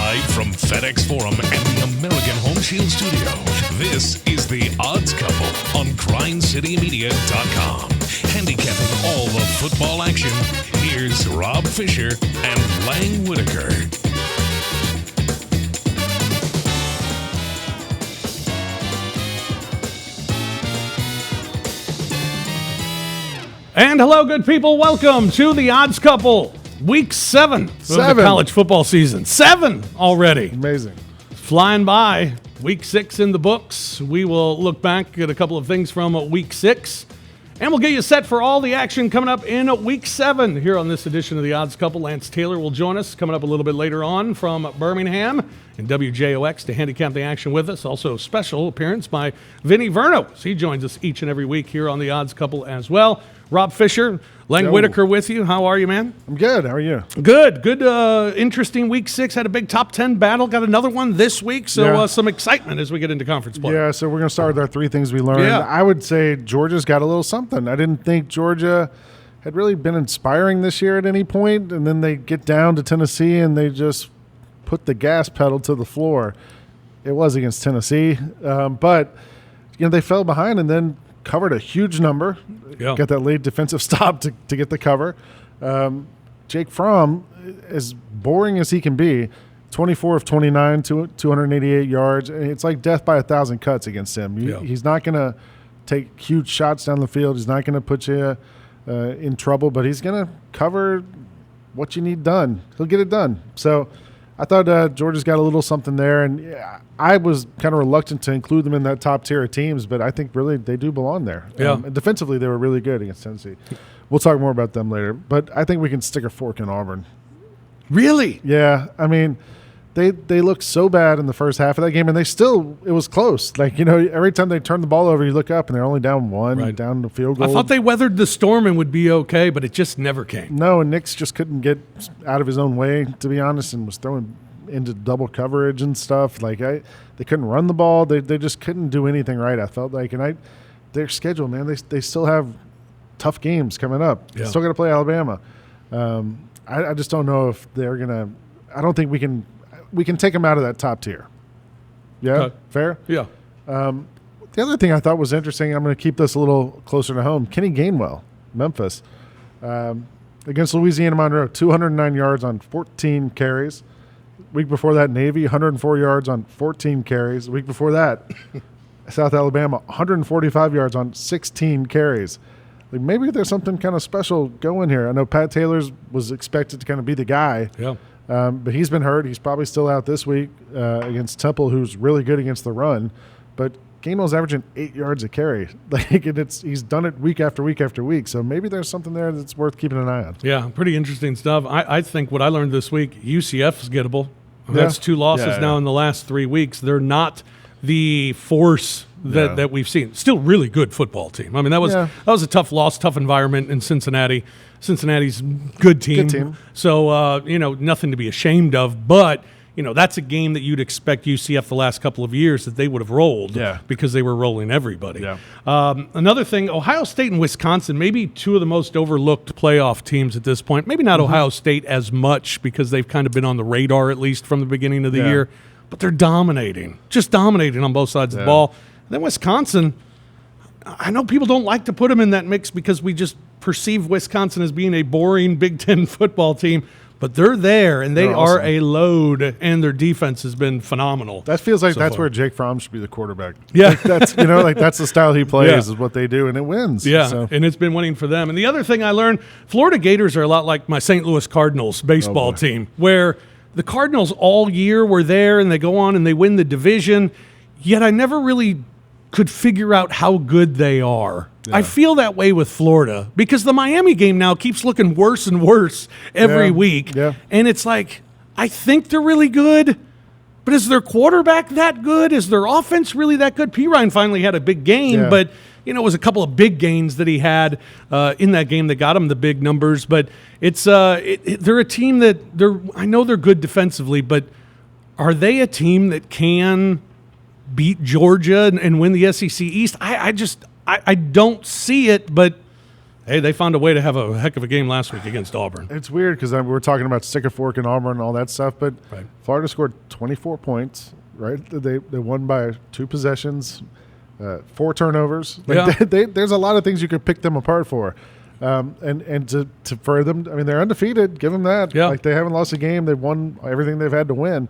Live from FedEx Forum and the American Home Shield Studio, this is The Odds Couple on GrindCityMedia.com. Handicapping all the football action, here's Rob Fischer and Lang Whitaker. And hello, good people. Welcome to The Odds Couple. Week 7 of the college football season. 7 already. Amazing. Flying by. Week 6 in the books. We will look back at a couple of things from Week 6. And we'll get you set for all the action coming up in Week 7 here on this edition of The Odds Couple. Lance Taylor will join us coming up a little bit later on from Birmingham and WJOX to handicap the action with us. Also a special appearance by Vinnie Verno. So he joins us each and every week here on The Odds Couple as well. Rob Fischer, Lang Whitaker with you. How are you, man? I'm good. How are you? Good. Interesting Week 6. Had a big top 10 battle. Got another one this week. So some excitement as we get into conference play. Yeah, so we're going to start with our 3 things we learned. Yeah. I would say Georgia's got a little something. I didn't think Georgia had really been inspiring this year at any point, and then they get down to Tennessee and they just put the gas pedal to the floor. It was against Tennessee, but they fell behind and then covered a huge number. Yeah. Got that late defensive stop to get the cover. Jake Fromm, as boring as he can be, 24 of 29, 288 yards. It's like death by 1,000 cuts against him. He's not going to take huge shots down the field. He's not going to put you in trouble, but he's going to cover what you need done. He'll get it done. So I thought Georgia's got a little something there, and I was kind of reluctant to include them in that top tier of teams, but I think really they do belong there. Yeah. Defensively, they were really good against Tennessee. We'll talk more about them later, but I think we can stick a fork in Auburn. Really? Yeah. I mean, they looked so bad in the first half of that game, and it was close. Like, every time they turn the ball over, you look up, and they're only down one, down the field goal. I thought they weathered the storm and would be okay, but it just never came. No, and Nix just couldn't get out of his own way, to be honest, and was throwing into double coverage and stuff. Like, they couldn't run the ball. They just couldn't do anything right, I felt like. And their schedule, man, they still have tough games coming up. Yeah. Still got to play Alabama. I just don't know if they're going to – I don't think we can take them out of that top tier. Yeah? Fair? Yeah. The other thing I thought was interesting, I'm going to keep this a little closer to home, Kenny Gainwell, Memphis, against Louisiana Monroe, 209 yards on 14 carries. Week before that, Navy, 104 yards on 14 carries. The week before that, South Alabama, 145 yards on 16 carries. Like, maybe there's something kind of special going here. I know Pat Taylor's was expected to kind of be the guy. Yeah. But he's been hurt. He's probably still out this week against Temple, who's really good against the run. But Gainwell's averaging 8 yards a carry. He's done it week after week after week. So maybe there's something there that's worth keeping an eye on. Yeah, pretty interesting stuff. I think what I learned this week, UCF is gettable. That's 2 losses now in the last 3 weeks. They're not the force that we've seen. Still really good football team. I mean, that was a tough loss, tough environment in Cincinnati. Cincinnati's good team. Good team. So, nothing to be ashamed of. But, that's a game that you'd expect UCF the last couple of years that they would have rolled because they were rolling everybody. Yeah. Another thing, Ohio State and Wisconsin, maybe 2 of the most overlooked playoff teams at this point. Maybe not Ohio State as much because they've kind of been on the radar at least from the beginning of the year. But they're dominating, just dominating on both sides of the ball. And then Wisconsin, I know people don't like to put them in that mix because we just perceive Wisconsin as being a boring Big Ten football team. But they're there, and they are a load, and their defense has been phenomenal. That feels like that's where Jake Fromm should be the quarterback. Yeah. That's that's the style he plays is what they do, and it wins. Yeah, so. And it's been winning for them. And the other thing I learned, Florida Gators are a lot like my St. Louis Cardinals baseball team, where the Cardinals all year were there, and they go on and they win the division, yet I never really could figure out how good they are. Yeah. I feel that way with Florida because the Miami game now keeps looking worse and worse every week. Yeah. And it's like, I think they're really good, but is their quarterback that good? Is their offense really that good? P. Ryan finally had a big game, but it was a couple of big gains that he had in that game that got him the big numbers. But it's they're a team that I know they're good defensively, but are they a team that can beat Georgia and win the SEC East? I don't see it, but Hey, they found a way to have a heck of a game last week against Auburn. It's weird because we're talking about stick a fork in Auburn and all that stuff, but Florida scored 24 points, right? They won by 2 possessions, 4 turnovers. There's a lot of things you could pick them apart for. And for them, I mean, they're undefeated. Give them that. Yeah. Like, they haven't lost a game. They've won everything they've had to win.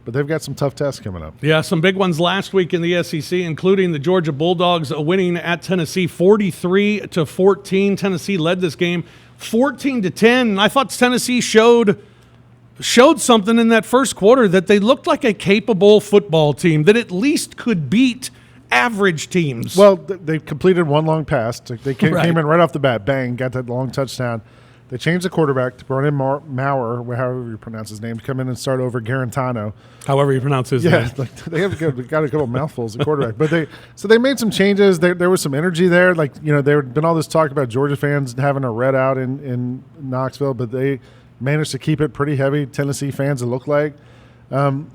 But they've got some tough tests coming up. Yeah, some big ones last week in the SEC, including the Georgia Bulldogs winning at Tennessee 43-14. Tennessee led this game 14-10. And I thought Tennessee showed something in that first quarter, that they looked like a capable football team that at least could beat average teams. Well, they completed one long pass. They came in right off the bat. Bang, got that long touchdown. They changed the quarterback to Vernon Maurer, however you pronounce his name, to come in and start over Garantano. However you pronounce his name. Yeah, they got a couple mouthfuls of quarterback. But they made some changes. There was some energy there. Like, there had been all this talk about Georgia fans having a red out in Knoxville, but they managed to keep it pretty heavy. Tennessee fans, it looked like. And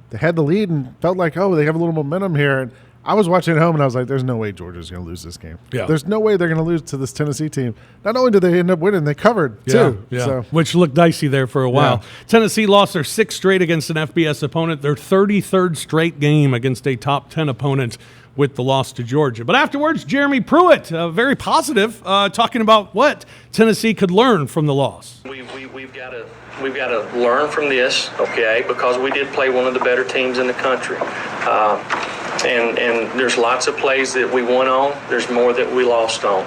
they had the lead and felt like, they have a little momentum here. And I was watching at home, and I was like, there's no way Georgia's going to lose this game. Yeah. There's no way they're going to lose to this Tennessee team. Not only did they end up winning, they covered, too. Yeah. So. Which looked dicey there for a while. Yeah. Tennessee lost their 6th straight against an FBS opponent, their 33rd straight game against a top 10 opponent with the loss to Georgia. But afterwards, Jeremy Pruitt, very positive, talking about what Tennessee could learn from the loss. We've got to learn from this, okay, because we did play one of the better teams in the country. And there's lots of plays that we won on. There's more that we lost on.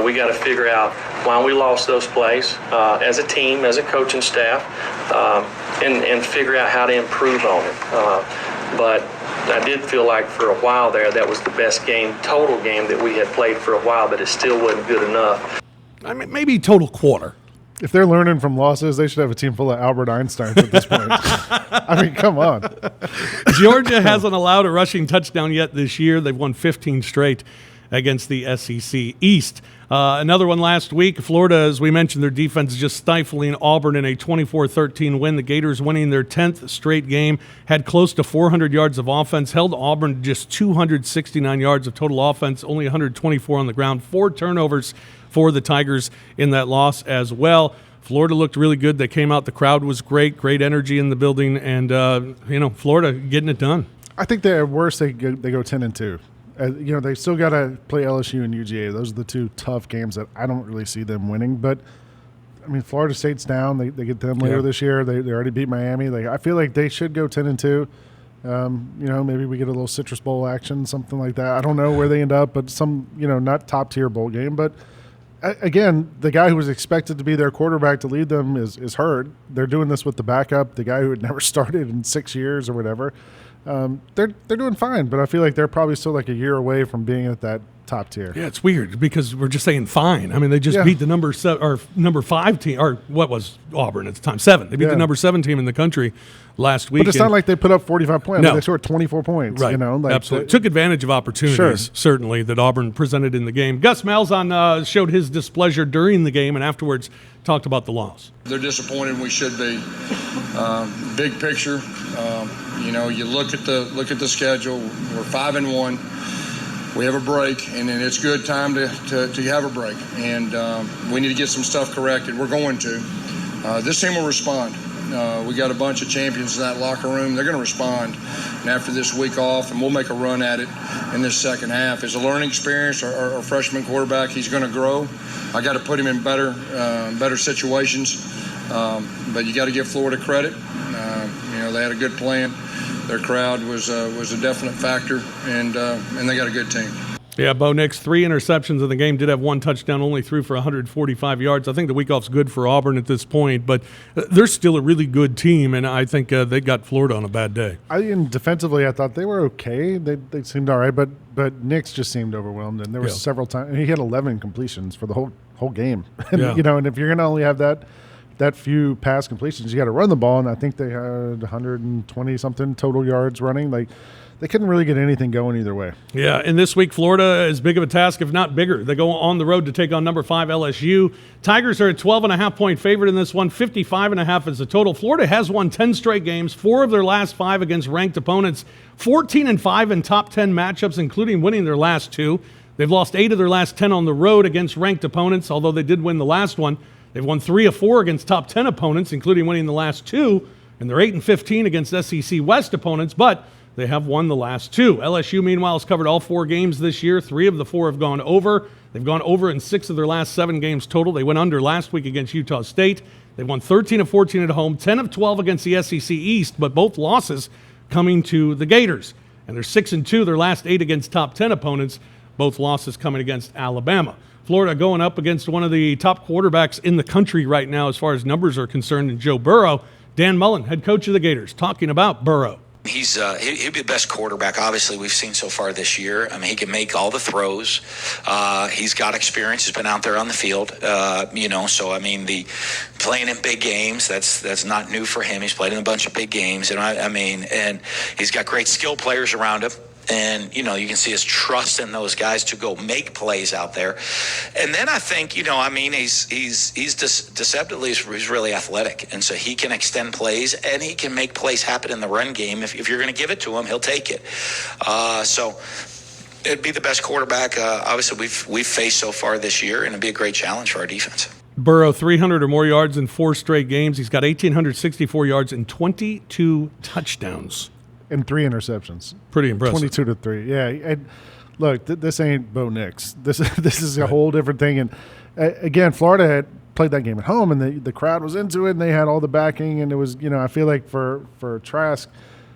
We got to figure out why we lost those plays as a team, as a coaching staff, and figure out how to improve on it. But I did feel like for a while there that was the best total game that we had played for a while, but it still wasn't good enough. I mean, maybe total quarter. If they're learning from losses, they should have a team full of Albert Einsteins at this point. I mean, come on. Georgia hasn't allowed a rushing touchdown yet this year. They've won 15 straight against the SEC East. Another one last week. Florida, as we mentioned, their defense just stifling Auburn in a 24-13 win. The Gators winning their 10th straight game, had close to 400 yards of offense, held Auburn to just 269 yards of total offense, only 124 on the ground, 4 turnovers for the Tigers in that loss as well. Florida looked really good. They came out. The crowd was great energy in the building, and Florida getting it done. I think at worst they go 10-2. They still got to play LSU and UGA. Those are the 2 tough games that I don't really see them winning. But I mean, Florida State's down. They get them later this year. They already beat Miami. I feel like they should go 10-2. Maybe we get a little Citrus Bowl action, something like that. I don't know where they end up, but some not top tier bowl game, but. Again, the guy who was expected to be their quarterback to lead them is hurt. They're doing this with the backup, the guy who had never started in 6 years or whatever. They're doing fine, but I feel like they're probably still like a year away from being at that top tier. Yeah, it's weird because we're just saying fine. I mean, they just beat the number 5 team, or what was Auburn at the time? 7. They beat the number 7 team in the country last week. But it's not like they put up 45 points. No. They scored 24 points. Right. Absolutely. Took advantage of opportunities, certainly, that Auburn presented in the game. Gus Malzahn showed his displeasure during the game and afterwards talked about the loss. They're disappointed. We should be. Big picture, you look at the schedule. We're 5-1. We have a break, and then it's good time to have a break. And we need to get some stuff corrected. We're going to. This team will respond. We got a bunch of champions in that locker room. They're going to respond. And after this week off, and we'll make a run at it in this second half. It's a learning experience. Our freshman quarterback, he's going to grow. I got to put him in better situations. But you got to give Florida credit. They had a good plan. Their crowd was a definite factor, and they got a good team. Yeah, Bo Nix, 3 interceptions in the game, did have 1 touchdown, only threw for 145 yards. I think the week off's good for Auburn at this point, but they're still a really good team, and I think they got Florida on a bad day. Defensively, I thought they were okay. They seemed all right, but Nix just seemed overwhelmed, and there were several times. And he had 11 completions for the whole game. And, and if you're going to only have that few pass completions, you got to run the ball, and I think they had 120-something total yards running. They couldn't really get anything going either way. Yeah, and this week, Florida is big of a task, if not bigger. They go on the road to take on number 5 LSU. Tigers are a 12.5-point favorite in this one. 55.5 is the total. Florida has won 10 straight games, 4 of their last 5 against ranked opponents, 14-5 in top 10 matchups, including winning their last 2. They've lost 8 of their last 10 on the road against ranked opponents, although they did win the last one. They've won 3 of 4 against top 10 opponents, including winning the last 2, and they're 8-15 against SEC West opponents, but they have won the last 2. LSU, meanwhile, has covered all 4 games this year. 3 of the 4 have gone over. They've gone over in 6 of their last 7 games total. They went under last week against Utah State. They've won 13 of 14 at home, 10 of 12 against the SEC East, but both losses coming to the Gators. And they're 6-2 their last 8 against top 10 opponents, both losses coming against Alabama. Florida going up against one of the top quarterbacks in the country right now as far as numbers are concerned, in Joe Burrow. Dan Mullen, head coach of the Gators, talking about Burrow. He'd be the best quarterback, obviously, we've seen so far this year. I mean, he can make all the throws. He's got experience. He's been out there on the field, So, I mean, the playing in big games, that's not new for him. He's played in a bunch of big games. And, and he's got great skill players around him. And, you can see his trust in those guys to go make plays out there. And then I think, he's deceptively, he's really athletic. And so he can extend plays and he can make plays happen in the run game. If you're going to give it to him, he'll take it. So it'd be the best quarterback, obviously, we've faced so far this year, and it'd be a great challenge for our defense. Burrow, 300 or more yards in 4 straight games. He's got 1,864 yards and 22 touchdowns. And 3 interceptions. Pretty impressive. 22-3. Yeah. And look, this ain't Bo Nix. This is a whole different thing. And again, Florida had played that game at home, and the crowd was into it, and they had all the backing. And it was, I feel like for Trask,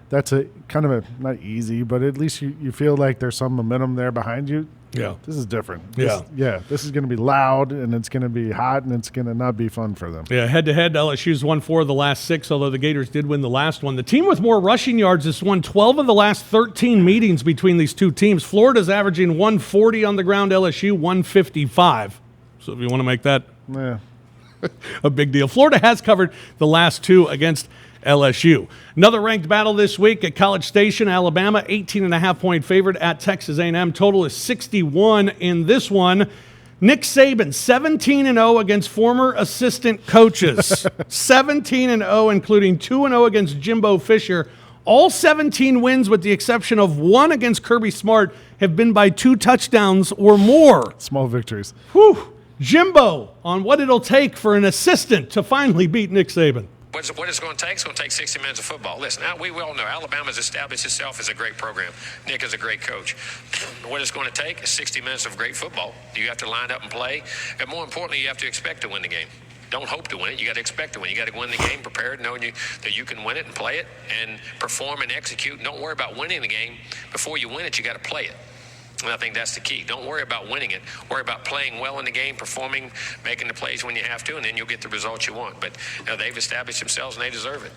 that's a kind of not easy, but at least you feel like there's some momentum there behind you. Yeah. This is different. Yeah. This is going to be loud, and it's going to be hot, and it's going to not be fun for them. Yeah, head-to-head, LSU's won 4 of the last 6, although the Gators did win the last one. The team with more rushing yards has won 12 of the last 13 meetings between these two teams. Florida's averaging 140 on the ground, LSU 155. So if you want to make that a big deal. Florida has covered the last 2 against LSU. Another ranked battle this week at College Station, Alabama, 18.5-point favorite at Texas A&M. Total is 61 in this one. Nick Saban, 17-0 against former assistant coaches. 17-0, including 2-0 against Jimbo Fisher. All 17 wins, with the exception of 1 against Kirby Smart, have been by 2 touchdowns or more. Small victories. Whew. Jimbo on what it'll take for an assistant to finally beat Nick Saban. What it's going to take? It's going to take 60 minutes of football. Listen, now we all know Alabama's established itself as a great program. Nick is a great coach. What it's going to take is 60 minutes of great football. You have to line up and play. And more importantly, you have to expect to win the game. Don't hope to win it. You got to expect to win. You got to win the game prepared, knowing that you can win it and play it and perform and execute. And don't worry about winning the game. Before you win it, you got to play it. And I think that's the key. Don't worry about winning it. Worry about playing well in the game, performing, making the plays when you have to, and then you'll get the results you want. But they've established themselves, and they deserve it.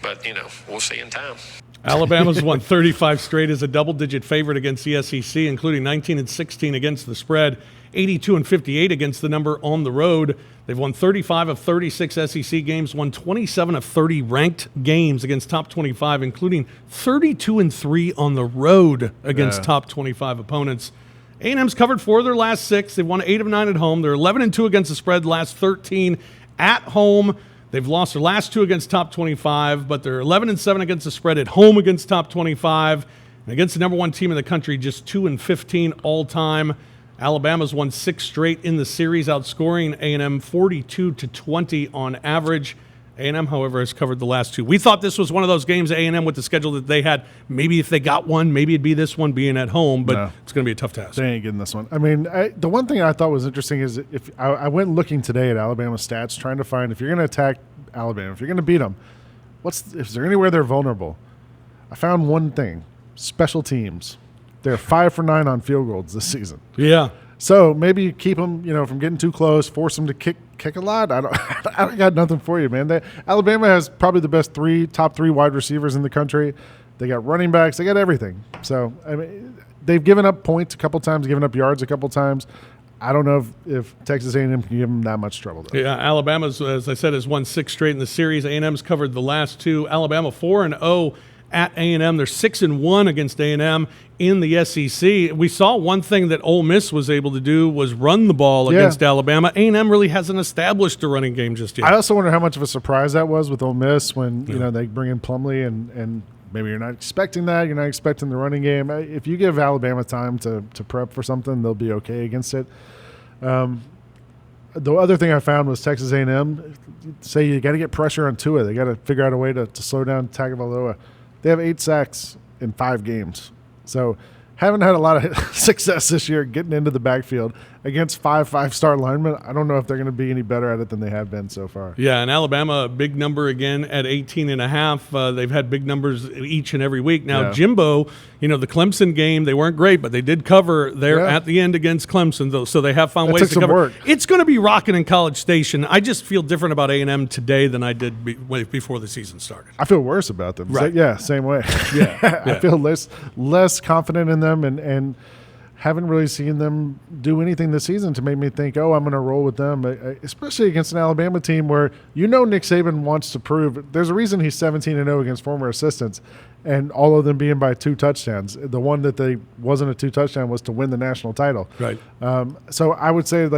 But we'll see in time. Alabama's won 35 straight as a double-digit favorite against the SEC, including 19-16 against the spread, 82-58 against the number on the road. They've won 35 of 36 SEC games, won 27 of 30 ranked games against top 25, including 32-3 on the road against top 25 opponents. A&M's covered 4 of their last 6. They've won 8 of 9 at home. They're 11-2 against the spread, last 13 at home. They've lost their last 2 against top 25, but they're 11-7 against the spread at home against top 25. And against the number 1 team in the country, just 2-15 all time. Alabama's won 6 straight in the series, outscoring A&M 42-20 on average. A&M, however, has covered the last 2. We thought this was one of those games, A&M, with the schedule that they had. Maybe if they got one, maybe it'd be this one being at home, but it's going to be a tough task. They ain't getting this one. I mean, the one thing I thought was interesting is if I went looking today at Alabama stats, trying to find if you're going to attack Alabama, if you're going to beat them, is there anywhere they're vulnerable? I found one thing: special teams. They're 5 for 9 on field goals this season. Yeah. So maybe you keep them, from getting too close, force them to kick a lot. I got nothing for you, man. Alabama has probably the best top 3 wide receivers in the country. They got running backs. They got everything. So I mean, they've given up points a couple times, given up yards a couple times. I don't know if Texas A&M can give them that much trouble, though. Yeah, Alabama's, as I said, has won 6 straight in the series. A&M's covered the last 2. Alabama 4-0 at A&M. They're 6-1 against A&M in the SEC. We saw one thing that Ole Miss was able to do was run the ball against Alabama. A&M really hasn't established a running game just yet. I also wonder how much of a surprise that was with Ole Miss when they bring in Plumlee and maybe you're not expecting that. You're not expecting the running game. If you give Alabama time to prep for something, they'll be okay against it. The other thing I found was Texas A&M. Say you got to get pressure on Tua. They got to figure out a way to slow down Tagovailoa. They have 8 sacks in 5 games. So haven't had a lot of success this year getting into the backfield against 5-star linemen. I don't know if they're going to be any better at it than they have been so far. Yeah, and Alabama, a big number again at 18.5. They've had big numbers each and every week. Now, Jimbo, the Clemson game, they weren't great, but they did cover there at the end against Clemson, though, so they have found ways to cover. Work. It's going to be rocking in College Station. I just feel different about A&M today than I did before the season started. I feel worse about them. Right. Same way. Yeah. I feel less confident in them and haven't really seen them do anything this season to make me think, I'm going to roll with them, especially against an Alabama team where Nick Saban wants to prove. There's a reason he's 17-0 against former assistants, and all of them being by 2 touchdowns. The one that they wasn't a 2-touchdown was to win the national title. Right. So I would say,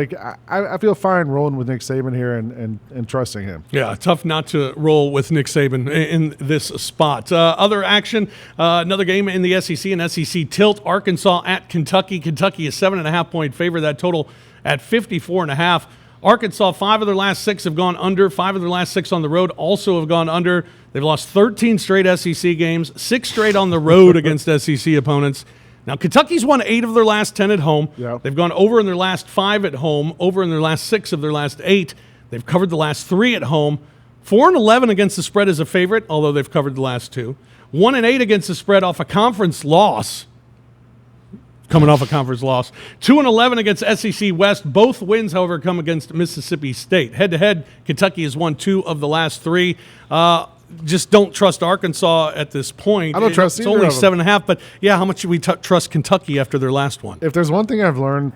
I feel fine rolling with Nick Saban here and trusting him. Yeah, tough not to roll with Nick Saban in this spot. Other action, another game in the SEC, an SEC tilt. Arkansas at Kentucky. Kentucky is 7.5-point favorite. That total at 54.5. Arkansas, 5 of their last 6 have gone under. 5 of their last 6 on the road also have gone under. They've lost 13 straight SEC games, 6 straight on the road against SEC opponents. Now, Kentucky's won 8 of their last 10 at home. Yeah. They've gone over in their last 5 at home, over in their last 6 of their last 8. They've covered the last 3 at home. 4-11 against the spread as a favorite, although they've covered the last 2. 1-8 against the spread off a conference loss. Coming off a conference loss. 2-11 against SEC West. Both wins, however, come against Mississippi State. Head-to-head, Kentucky has won 2 of the last 3. Just don't trust Arkansas at this point. I don't trust either. It's only 7.5, but how much should we trust Kentucky after their last one? If there's one thing I've learned,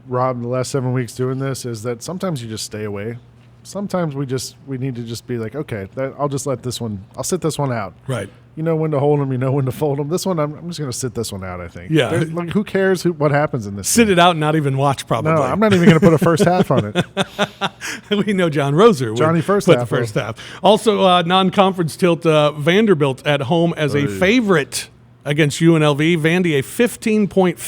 Rob, in the last 7 weeks doing this, is that sometimes you just stay away. Sometimes we need to just be like, okay, I'll just let this one. I'll sit this one out. Right. You know when to hold them. You know when to fold them. This one, I'm just going to sit this one out, I think. Yeah. Who cares what happens in this? Sit game? it out and not even watch, probably. No, I'm not even going to put a first half on it. We know Jon Roser would Johnny put the first half. Also, non-conference tilt, Vanderbilt at home as a favorite against UNLV. Vandy, a 15-point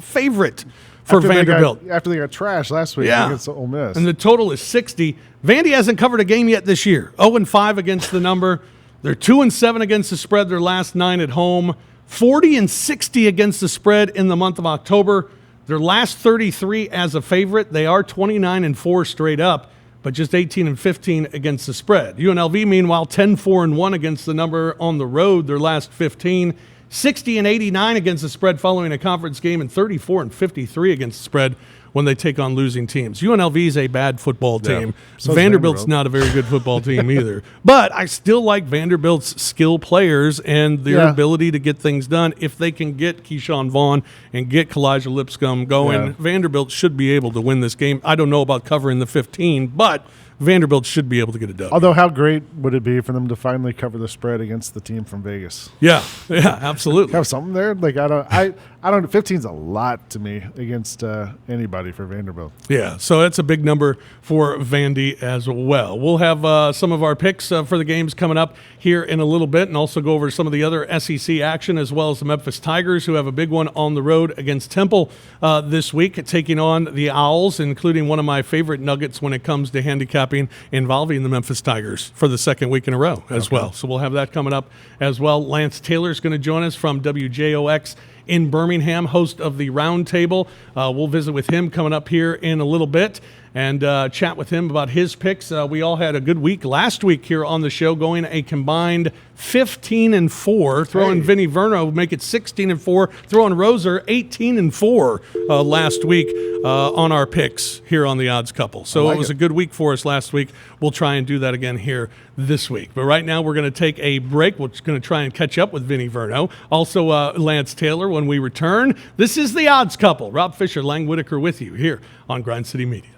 favorite for Vanderbilt. After they got trashed last week against Ole Miss. And the total is 60. Vandy hasn't covered a game yet this year. 0-5 against the number. They're 2-7 against the spread their last 9 at home. 40-60 against the spread in the month of October. Their last 33 as a favorite. They are 29-4 straight up, but just 18-15 against the spread. UNLV, meanwhile, 10-4-1 against the number on the road their last 15. 60-89 against the spread following a conference game, and 34-53 against the spread when they take on losing teams. UNLV is a bad football team. So Vanderbilt's not a very good football team either. But I still like Vanderbilt's skill players and their ability to get things done. If they can get Keyshawn Vaughn and get Kalijah Lipscomb going, Vanderbilt should be able to win this game. I don't know about covering the 15, but Vanderbilt should be able to get a dub. Although, how great would it be for them to finally cover the spread against the team from Vegas? Yeah, absolutely. Have something there. I don't. 15's a lot to me against anybody for Vanderbilt. Yeah, so that's a big number for Vandy as well. We'll have some of our picks for the games coming up here in a little bit, and also go over some of the other SEC action, as well as the Memphis Tigers, who have a big one on the road against Temple this week, taking on the Owls, including one of my favorite nuggets when it comes to handicapping involving the Memphis Tigers for the second week in a row as well. So we'll have that coming up as well. Lance Taylor's going to join us from WJOX in Birmingham, host of the Roundtable. We'll visit with him coming up here in a little bit and chat with him about his picks. We all had a good week last week here on the show, going a combined 15-4, throwing Vinnie Verno, make it 16-4, throwing Roser 18-4 last week on our picks here on the Odds Couple. So it was a good week for us last week. We'll try and do that again here this week. But right now we're going to take a break. We're just going to try and catch up with Vinnie Verno. Also Lance Taylor when we return. This is the Odds Couple. Rob Fischer, Lang Whitaker with you here on Grind City Media.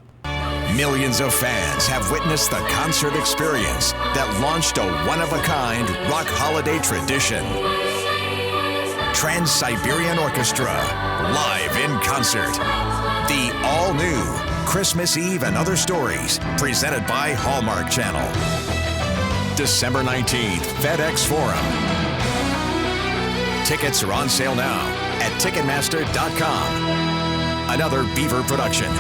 Millions of fans have witnessed the concert experience that launched a one-of-a-kind rock holiday tradition. Trans-Siberian Orchestra, live in concert. The all-new Christmas Eve and Other Stories, presented by Hallmark Channel. December 19th, FedEx Forum. Tickets are on sale now at Ticketmaster.com. Another Beaver production.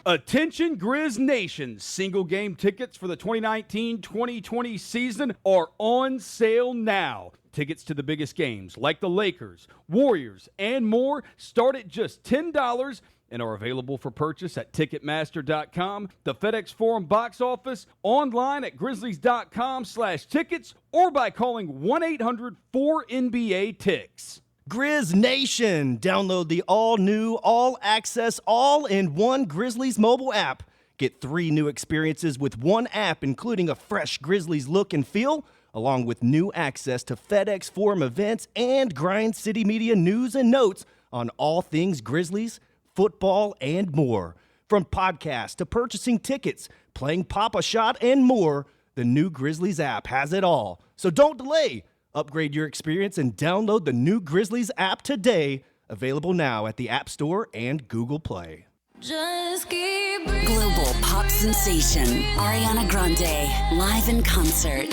Attention Grizz Nation, single game tickets for the 2019-2020 season are on sale now. Tickets to the biggest games like the Lakers, Warriors, and more start at just $10 and are available for purchase at Ticketmaster.com, the FedEx Forum box office, online at Grizzlies.com/tickets, or by calling 1-800-4NBA-TICKS. Grizz Nation, download the all-new, all-access, all-in-one Grizzlies mobile app. Get 3 new experiences with one app, including a fresh Grizzlies look and feel, along with new access to FedEx Forum events and Grind City Media news and notes on all things Grizzlies, football, and more. From podcasts to purchasing tickets, playing Pop-A-Shot, and more, the new Grizzlies app has it all. So don't delay. Upgrade your experience and download the new Grizzlies app today. Available now at the App Store and Google Play. Global pop sensation Ariana Grande live in concert.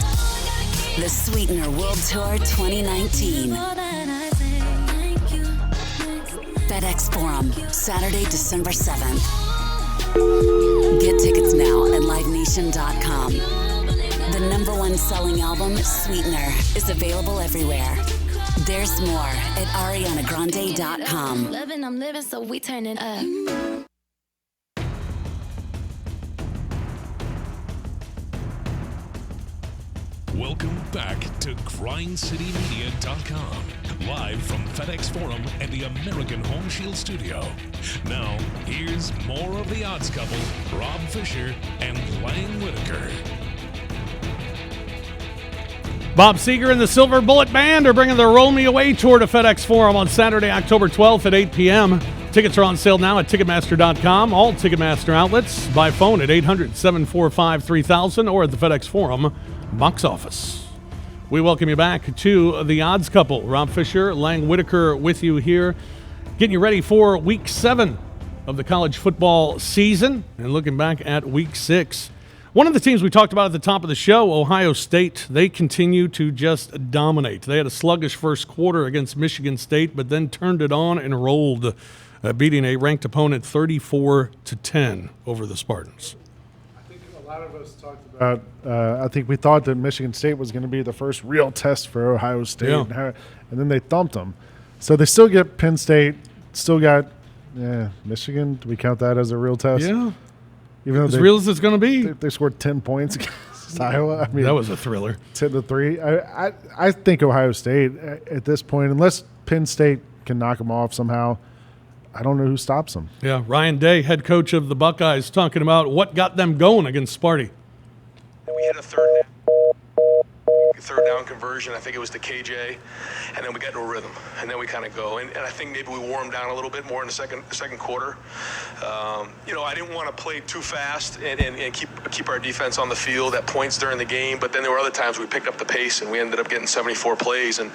The Sweetener World Tour 2019. FedEx Forum, Saturday, December 7th. Get tickets now at livenation.com. The #1 selling album, Sweetener, is available everywhere. There's more at arianagrande.com. I'm living, so we turn it up. Welcome back to GrindCityMedia.com, live from FedEx Forum and the American Home Shield Studio. Now, here's more of the odds couple, Rob Fischer and Lang Whitaker. Bob Seger and the Silver Bullet Band are bringing the Roll Me Away tour to FedEx Forum on Saturday, October 12th at 8 p.m. Tickets are on sale now at Ticketmaster.com, all Ticketmaster outlets, by phone at 800-745-3000 or at the FedEx Forum box office. We welcome you back to the odds couple. Rob Fischer, Lang Whitaker with you here, getting you ready for Week 7 of the college football season and looking back at Week 6. One of the teams we talked about at the top of the show, Ohio State, they continue to just dominate. They had a sluggish first quarter against Michigan State, but then turned it on and rolled, beating a ranked opponent 34-10 over the Spartans. I think a lot of us talked about, I think we thought that Michigan State was going to be the first real test for Ohio State, and then they thumped them. So they still get Penn State, still got Michigan. Do we count that as a real test? Yeah. Even though as real as it's going to be. They scored 10 points against Iowa. I mean, that was a thriller. 10-3. I think Ohio State at this point, unless Penn State can knock them off somehow, I don't know who stops them. Yeah, Ryan Day, head coach of the Buckeyes, talking about what got them going against Sparty. We had a third down conversion. I think it was to KJ, and then we got into a rhythm, and then we kind of go. And I think maybe we wore them down a little bit more in the second quarter. I didn't want to play too fast and keep our defense on the field at points during the game. But then there were other times we picked up the pace, and we ended up getting 74 plays, and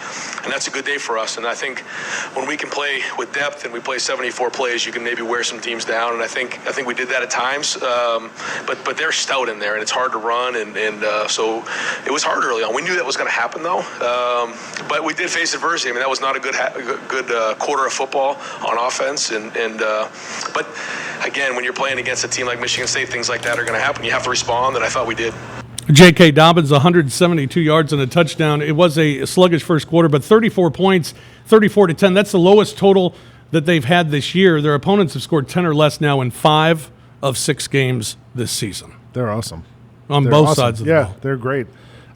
that's a good day for us. And I think when we can play with depth and we play 74 plays, you can maybe wear some teams down. And I think we did that at times. But they're stout in there, and it's hard to run, and so it was hard early on. We knew that was going to happen, though. But we did face adversity. I mean, that was not a good quarter of football on offense. But again, when you're playing against a team like Michigan State, things like that are going to happen. You have to respond, and I thought we did. J.K. Dobbins, 172 yards and a touchdown. It was a sluggish first quarter, but 34 points, 34-10. That's the lowest total that they've had this year. Their opponents have scored 10 or less now in 5 of 6 games this season. They're awesome. On both sides of the ball. Yeah, they're great.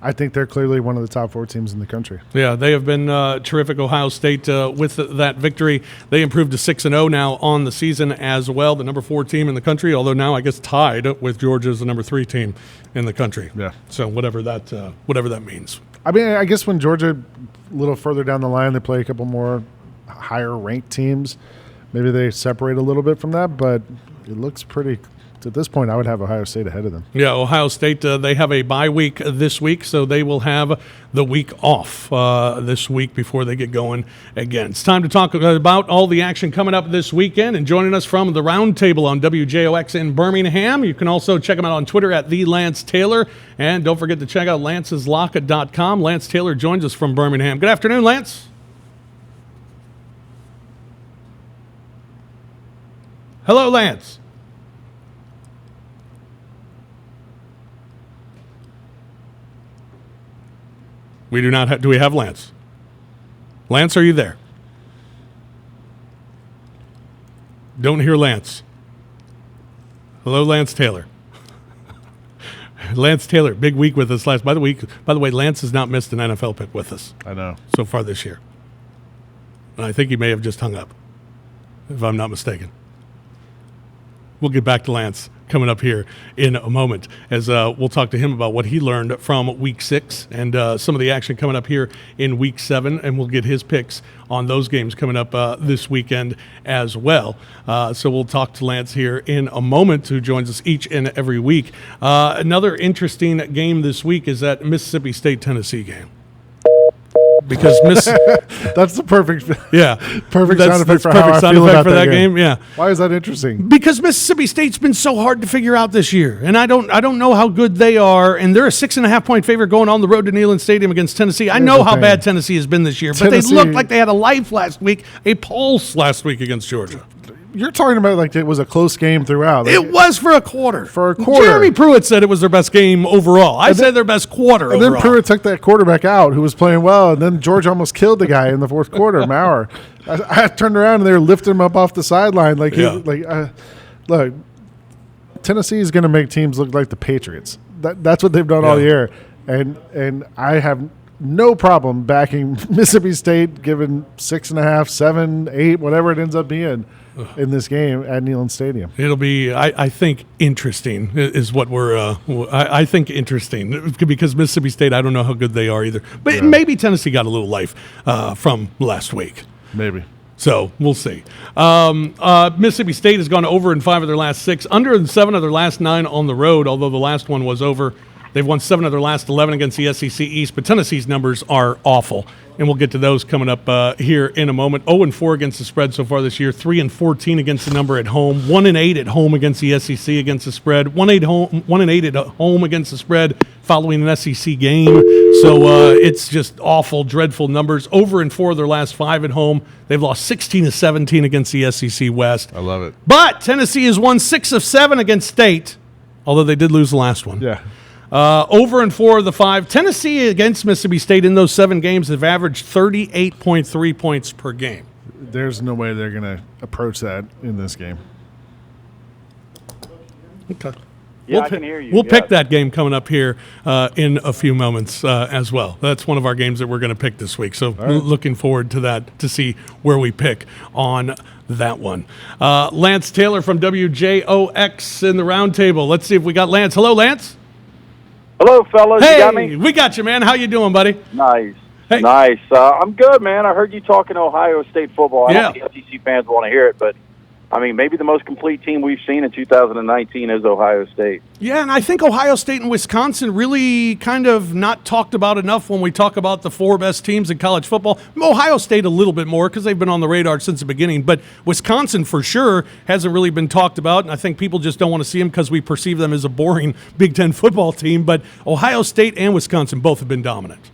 I think they're clearly one of the top 4 teams in the country. Yeah, they have been terrific. Ohio State with that victory. They improved to 6-0 now on the season as well. The number 4 team in the country, although now I guess tied with Georgia as the number 3 team in the country. Yeah. So whatever that means. I mean, I guess when Georgia, a little further down the line, they play a couple more higher ranked teams, maybe they separate a little bit from that. But It looks pretty. At this point, I would have Ohio State ahead of them. Yeah, Ohio State, they have a bye week this week, so they will have the week off this week before they get going again. It's time to talk about all the action coming up this weekend, and joining us from the Roundtable on WJOX in Birmingham. You can also check him out on Twitter at @TheLanceTaylor, and don't forget to check out lanceslock.com. Lance Taylor joins us from Birmingham. Good afternoon, Lance. Hello, Lance. We do not have, do we have Lance? Lance, are you there? Don't hear Lance. Hello, Lance Taylor. Lance Taylor, big week with us last. By the way, Lance has not missed an NFL pick with us. I know. So far this year. And I think he may have just hung up, if I'm not mistaken. We'll get back to Lance coming up here in a moment as we'll talk to him about what he learned from Week 6 and some of the action coming up here in Week 7, and we'll get his picks on those games coming up this weekend as well. So we'll talk to Lance here in a moment, who joins us each and every week. Another interesting game this week is that Mississippi State-Tennessee game. Because that's the perfect sound effect for how I feel about that game. Yeah. Why is that interesting? Because Mississippi State's been so hard to figure out this year, and I don't know how good they are. And they're a 6.5-point favorite going on the road to Neyland Stadium against Tennessee. I know how bad Tennessee has been this year, but they looked like they had a life last week, a pulse last week against Georgia. You're talking about like it was a close game throughout. It was for a quarter. Jeremy Jeremy Pruitt said it was their best game overall. I said their best quarter and overall. then Pruitt took that quarterback out who was playing well, and then Georgia almost killed the guy in the fourth quarter, Maurer. I turned around and they were lifting him up off the sideline. Look, Tennessee is going to make teams look like the Patriots. That's what they've done all year. And I have no problem backing Mississippi State, given 6.5, 7, 8, whatever it ends up being in this game at Neyland Stadium. It'll be, I think, interesting is what I think interesting, because Mississippi State, I don't know how good they are either. But maybe Tennessee got a little life from last week. Maybe. So we'll see. Mississippi State has gone over in 5 of their last 6, under in 7 of their last 9 on the road, although the last one was over. They've won 7 of their last 11 against the SEC East, but Tennessee's numbers are awful, and we'll get to those coming up here in a moment. 0-4 against the spread so far this year, 3-14 against the number at home, 1-8 at home against the SEC against the spread, 1-8 at home against the spread following an SEC game. So it's just awful, dreadful numbers. 0-4 of their last 5 at home. They've lost 16-17 against the SEC West. I love it. But Tennessee has won 6 of 7 against State, although they did lose the last one. Yeah. 0-4 of the 5. Tennessee against Mississippi State in those 7 games have averaged 38.3 points per game. There's no way they're going to approach that in this game. Okay. Yeah, I can hear you. We'll pick that game coming up here in a few moments as well. That's one of our games that we're going to pick this week. So looking forward to that, to see where we pick on that one. Lance Taylor from WJOX in the Roundtable. Let's see if we got Lance. Hello, Lance. Hello, fellas. Hey, you got me? We got you, man. How you doing, buddy? Nice. Hey. Nice. I'm good, man. I heard you talking Ohio State football. I don't think SEC fans want to hear it, but I mean, maybe the most complete team we've seen in 2019 is Ohio State. Yeah, and I think Ohio State and Wisconsin really kind of not talked about enough when we talk about the 4 best teams in college football. Ohio State a little bit more because they've been on the radar since the beginning, but Wisconsin for sure hasn't really been talked about, and I think people just don't want to see them because we perceive them as a boring Big Ten football team, but Ohio State and Wisconsin both have been dominant.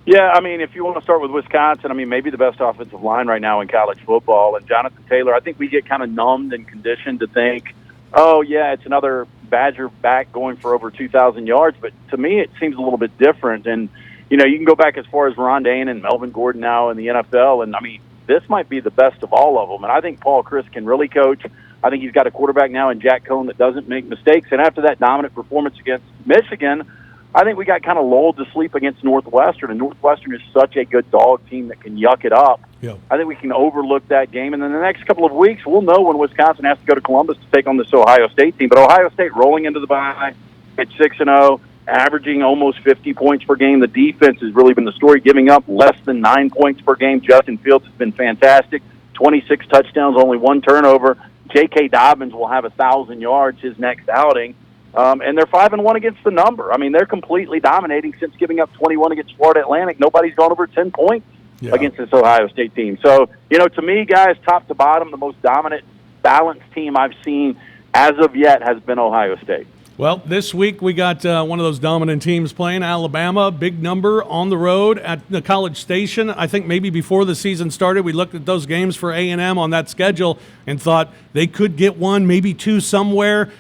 Yeah, I mean, if you want to start with Wisconsin, I mean, maybe the best offensive line right now in college football. And Jonathan Taylor, I think we get kind of numbed and conditioned to think, oh, yeah, it's another Badger back going for over 2,000 yards. But to me, it seems a little bit different. And, you know, you can go back as far as Ron Dane and Melvin Gordon now in the NFL. And, I mean, this might be the best of all of them. And I think Paul Chryst can really coach. I think he's got a quarterback now in Jack Cohn that doesn't make mistakes. And after that dominant performance against Michigan, I think we got kind of lulled to sleep against Northwestern, and Northwestern is such a good dog team that can yuck it up. Yeah. I think we can overlook that game, and then the next couple of weeks, we'll know when Wisconsin has to go to Columbus to take on this Ohio State team. But Ohio State rolling into the bye at 6-0, averaging almost 50 points per game. The defense has really been the story, giving up less than 9 points per game. Justin Fields has been fantastic. 26 touchdowns, only 1 turnover. J.K. Dobbins will have 1,000 yards his next outing. And they're 5-1 against the number. I mean, they're completely dominating since giving up 21 against Florida Atlantic. Nobody's gone over 10 points against this Ohio State team. So, to me, guys, top to bottom, the most dominant, balanced team I've seen as of yet has been Ohio State. Well, this week we got one of those dominant teams playing, Alabama, big number on the road at the College Station. I think maybe before the season started, we looked at those games for A&M on that schedule and thought they could get one, maybe two somewhere.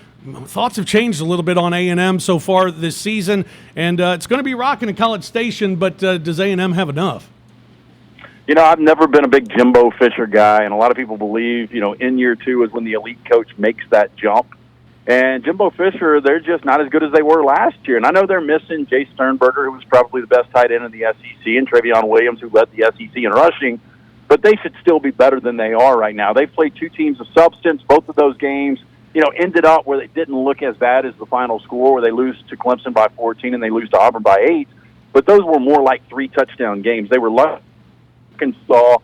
Thoughts have changed a little bit on A&M so far this season, and it's going to be rocking at College Station, but does A&M have enough? I've never been a big Jimbo Fisher guy, and a lot of people believe, in year two is when the elite coach makes that jump. And Jimbo Fisher, they're just not as good as they were last year. And I know they're missing Jay Sternberger, who was probably the best tight end in the SEC, and Travion Williams, who led the SEC in rushing. But they should still be better than they are right now. They've played two teams of substance. Both of those games, ended up where they didn't look as bad as the final score, where they lose to Clemson by 14 and they lose to Auburn by 8. But those were more like 3-touchdown games. They were lucky. Arkansas.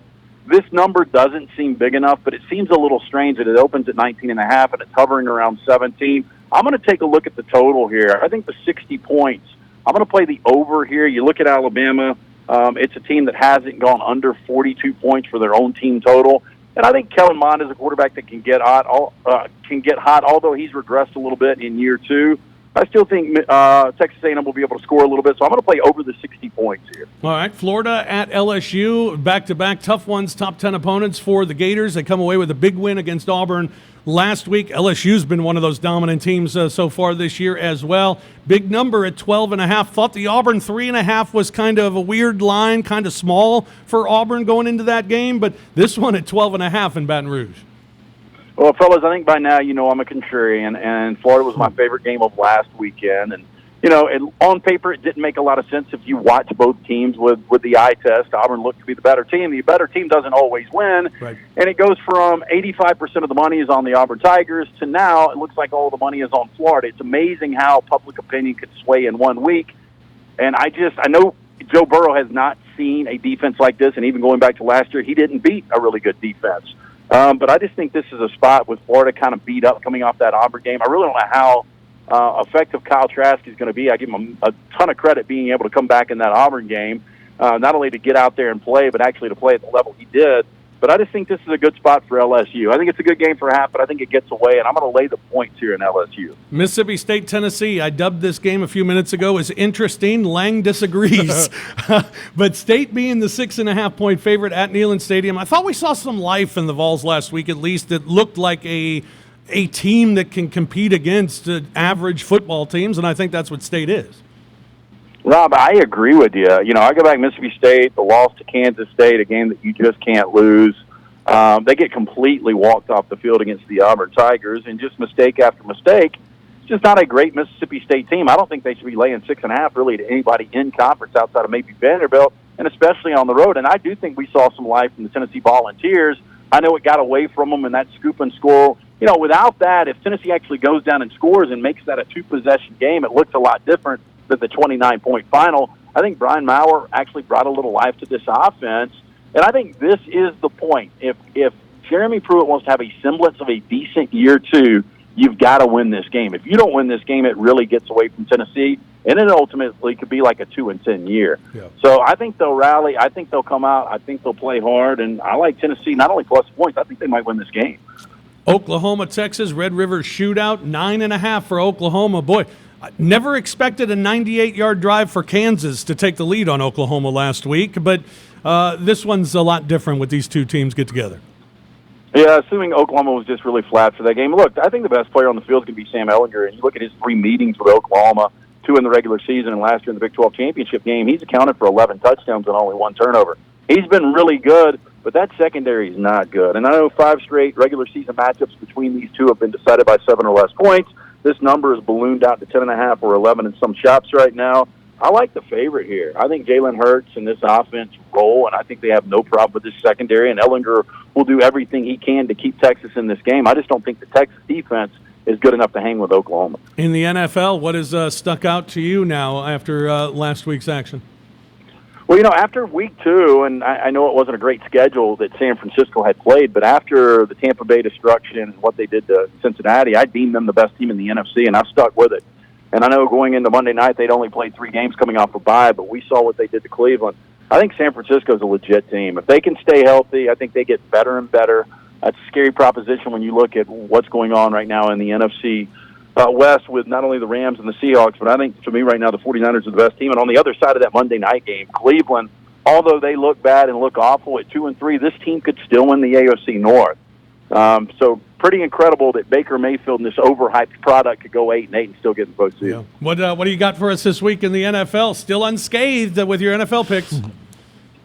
This number doesn't seem big enough, but it seems a little strange that it opens at 19.5 and it's hovering around 17. I'm going to take a look at the total here. I think the 60 points, I'm going to play the over here. You look at Alabama, it's a team that hasn't gone under 42 points for their own team total. And I think Kellen Mond is a quarterback that can get hot, although he's regressed a little bit in year two. I still think Texas A&M will be able to score a little bit, so I'm going to play over the 60 points here. All right, Florida at LSU, back-to-back tough ones, top 10 opponents for the Gators. They come away with a big win against Auburn last week. LSU's been one of those dominant teams so far this year as well. Big number at 12.5. Thought the Auburn 3.5 was kind of a weird line, kind of small for Auburn going into that game, but this one at 12.5 in Baton Rouge. Well, fellas, I think by now you know I'm a contrarian, and Florida was my favorite game of last weekend. And, on paper it didn't make a lot of sense if you watch both teams with the eye test. Auburn looked to be the better team. The better team doesn't always win. Right. And it goes from 85% of the money is on the Auburn Tigers to now it looks like all the money is on Florida. It's amazing how public opinion could sway in 1 week. And I know Joe Burrow has not seen a defense like this, and even going back to last year, he didn't beat a really good defense. But I just think this is a spot with Florida kind of beat up coming off that Auburn game. I really don't know how effective Kyle Trask is going to be. I give him a ton of credit being able to come back in that Auburn game, not only to get out there and play, but actually to play at the level he did. But I just think this is a good spot for LSU. I think it's a good game for half, but I think it gets away, and I'm going to lay the points here in LSU. Mississippi State, Tennessee. I dubbed this game a few minutes ago as interesting. Lang disagrees. But State being the 6.5-point favorite at Neyland Stadium, I thought we saw some life in the Vols last week, at least. It looked like a team that can compete against average football teams, and I think that's what State is. Rob, I agree with you. I go back Mississippi State, the loss to Kansas State, a game that you just can't lose. They get completely walked off the field against the Auburn Tigers, and just mistake after mistake. It's just not a great Mississippi State team. I don't think they should be laying 6.5 really to anybody in conference outside of maybe Vanderbilt, and especially on the road. And I do think we saw some life from the Tennessee Volunteers. I know it got away from them in that scoop and score. Without that, if Tennessee actually goes down and scores and makes that a 2-possession game, it looks a lot different than the 29-point final. I think Brian Maurer actually brought a little life to this offense, and I think this is the point. If Jeremy Pruitt wants to have a semblance of a decent year two, you've got to win this game. If you don't win this game, it really gets away from Tennessee, and it ultimately could be like a 2-10 year. Yeah. So I think they'll rally. I think they'll come out. I think they'll play hard, and I like Tennessee not only plus points. I think they might win this game. Oklahoma, Texas, Red River shootout, 9.5 for Oklahoma. Boy, I never expected a 98-yard drive for Kansas to take the lead on Oklahoma last week, but this one's a lot different with these two teams get together. Yeah, assuming Oklahoma was just really flat for that game. Look, I think the best player on the field is going to be Sam Ehlinger, and you look at his 3 meetings with Oklahoma, 2 in the regular season and last year in the Big 12 championship game. He's accounted for 11 touchdowns and only 1 turnover. He's been really good, but that secondary is not good. And I know 5 straight regular season matchups between these two have been decided by 7 or less points. This number is ballooned out to 10.5 or 11 in some shops right now. I like the favorite here. I think Jalen Hurts and this offense roll, and I think they have no problem with this secondary, and Ehlinger will do everything he can to keep Texas in this game. I just don't think the Texas defense is good enough to hang with Oklahoma. In the NFL, what has stuck out to you now after last week's action? Well, after week 2, and I know it wasn't a great schedule that San Francisco had played, but after the Tampa Bay destruction and what they did to Cincinnati, I deemed them the best team in the NFC, and I've stuck with it. And I know going into Monday night, they'd only played 3 games coming off a bye, but we saw what they did to Cleveland. I think San Francisco's a legit team. If they can stay healthy, I think they get better and better. That's a scary proposition when you look at what's going on right now in the NFC West with not only the Rams and the Seahawks, but I think, to me, right now, the 49ers are the best team. And on the other side of that Monday night game, Cleveland, although they look bad and look awful at 2-3, this team could still win the AFC North. So pretty incredible that Baker Mayfield and this overhyped product could go 8-8 and still get in the postseason. Yeah. What do you got for us this week in the NFL? Still unscathed with your NFL picks.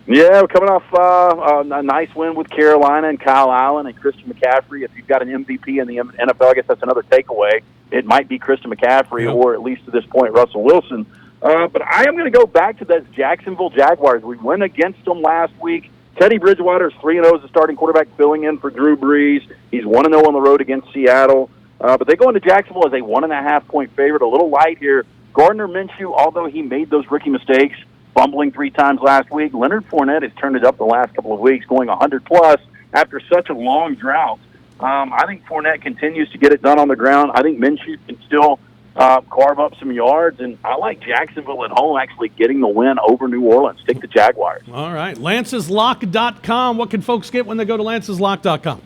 Yeah, we're coming off a nice win with Carolina and Kyle Allen and Christian McCaffrey. If you've got an MVP in the NFL, I guess that's another takeaway. It might be Christian McCaffrey or, at least to this point, Russell Wilson. But I am going to go back to those Jacksonville Jaguars. We went against them last week. Teddy Bridgewater is 3-0 as a starting quarterback, filling in for Drew Brees. He's 1-0 on the road against Seattle. But they go into Jacksonville as a 1.5-point favorite, a little light here. Gardner Minshew, although he made those rookie mistakes, fumbling 3 times last week, Leonard Fournette has turned it up the last couple of weeks, going 100-plus after such a long drought. I think Fournette continues to get it done on the ground. I think Minshew can still carve up some yards, and I like Jacksonville at home actually getting the win over New Orleans. Take the Jaguars. All right. LancesLock.com. What can folks get when they go to LancesLock.com?